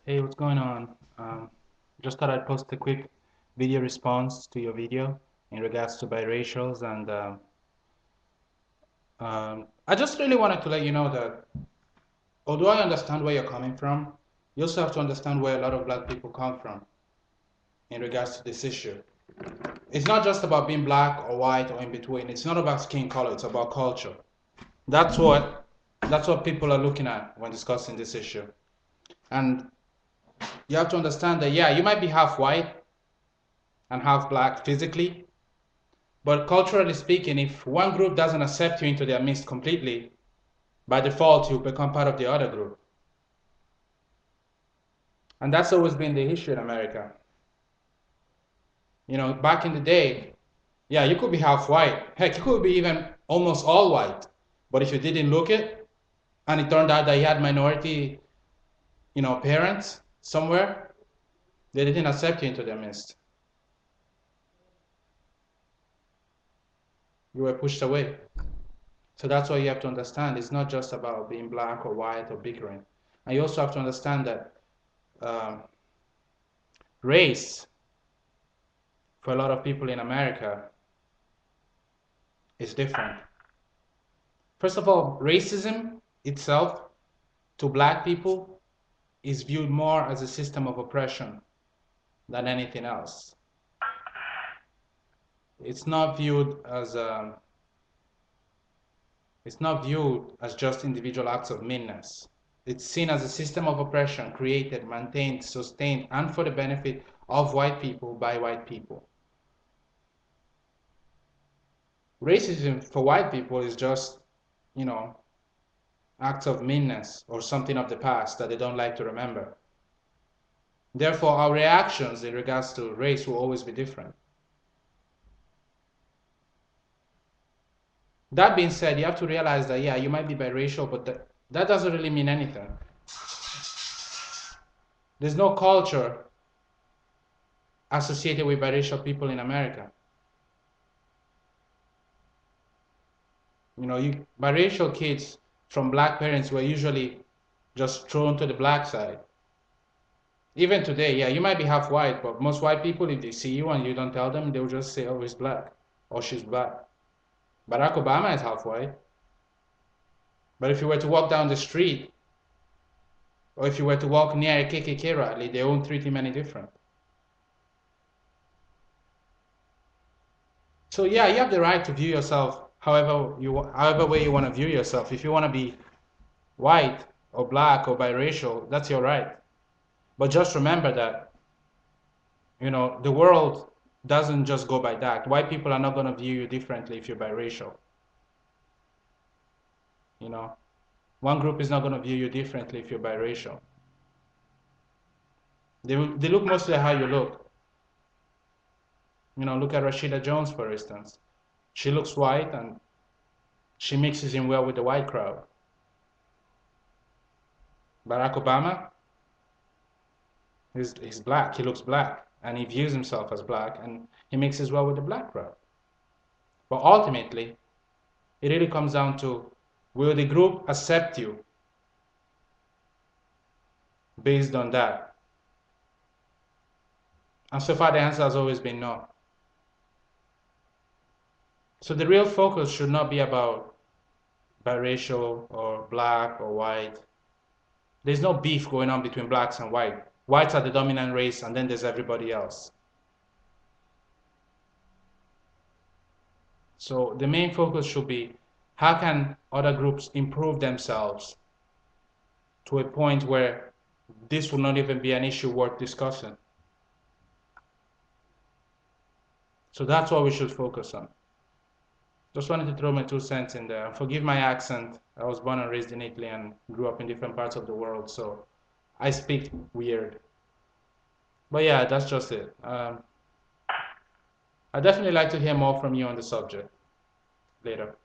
Hey, what's going on? Just thought I'd post a quick video response to your video in regards to biracials, and I just really wanted to let you know that although I understand where you're coming from, you also have to understand where a lot of black people come from in regards to this issue. It's not just about being black or white or in between. It's not about skin color. It's about culture. That's what that's what people are looking at when discussing this issue. And you have to understand that, yeah, you might be half white and half black physically, but culturally speaking, if one group doesn't accept you into their midst completely, by default, you become part of the other group. And that's always been the issue in America. You know, back in the day, yeah, you could be half white. Heck, you could be even almost all white. But if you didn't look it, and it turned out that you had minority, parents somewhere, they didn't accept you into their midst. You were pushed away. So that's why you have to understand. It's not just about being black or white or bickering. And you also have to understand that race, for a lot of people in America, is different. First of all, racism itself to black people is viewed more as a system of oppression than anything else. It's not viewed as just individual acts of meanness. It's seen as a system of oppression created, maintained, sustained, and for the benefit of white people by white people. Racism for white people is just, acts of meanness or something of the past that they don't like to remember. Therefore, our reactions in regards to race will always be different. That being said, you have to realize that, yeah, you might be biracial, but that doesn't really mean anything. There's no culture associated with biracial people in America. Biracial kids from black parents were usually just thrown to the black side. Even today, yeah, you might be half white, but most white people, if they see you and you don't tell them, they'll just say, oh, he's black, or she's black. Barack Obama is half white. But if you were to walk down the street, or if you were to walk near a KKK rally, they won't treat him any different. So yeah, you have the right to view yourself however way you want to view yourself. If you want to be white or black or biracial, that's your right. But just remember that, the world doesn't just go by that. White people are not going to view you differently if you're biracial. One group is not going to view you differently if you're biracial. They look mostly at how you look. Look at Rashida Jones, for instance. She looks white and she mixes in well with the white crowd. Barack Obama, he's black, he looks black, and he views himself as black, and he mixes well with the black crowd. But ultimately, it really comes down to, will the group accept you based on that? And so far, the answer has always been no. So the real focus should not be about biracial or black or white. There's no beef going on between blacks and white. Whites are the dominant race, and then there's everybody else. So the main focus should be, how can other groups improve themselves to a point where this will not even be an issue worth discussing? So that's what we should focus on. Just wanted to throw my 2 cents in there. Forgive my accent. I was born and raised in Italy and grew up in different parts of the world, so I speak weird. But yeah, that's just it. I'd definitely like to hear more from you on the subject later.